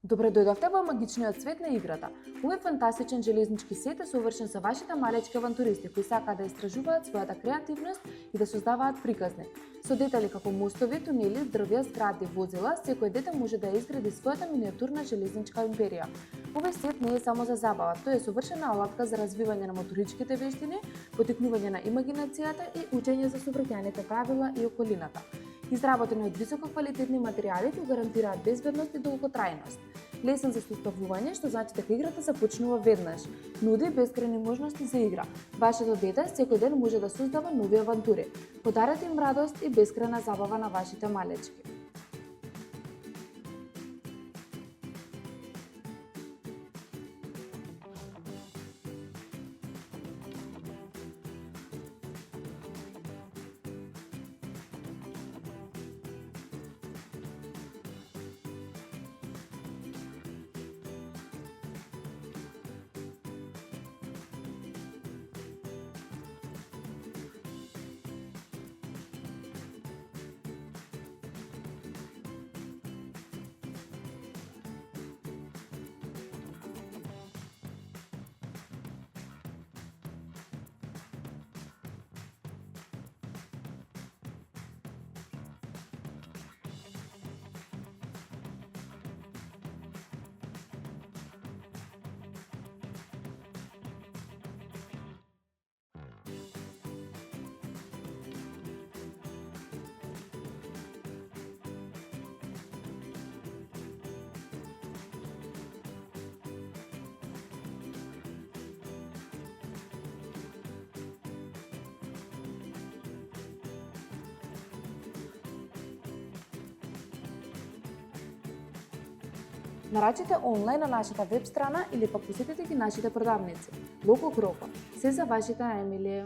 Добре дојдовте во магичниот свет на играта. Овој фантастичен железнички сет е совршен за вашите малечки авантуристи кои сакаат да истражуваат својата креативност и да создаваат приказни. Со детали како мостови, тунели, дрвја, згради, возила, секој дете може да изгради својата миниатурна железничка империја. Овој сет не е само за забава, тој е совршена алатка за развивање на моторичките вештини, поттикнување на имагинацијата и учење за сообраќајните правила и околината. Изработени од високо квалитетни материјали кои гарантираат безбедност и долготрајност. Лесен за составување, што значи дека играта започнува веднаш. Нуди бескрајни можности за игра. Вашето дете секој ден може да создава нови авантури. Подарете им радост и бескрајна забава на вашите малечки. Нарачите онлайн на нашата веб страна или пак посетете ги нашите продавници. Локо Кроко. Се за вашите најмили.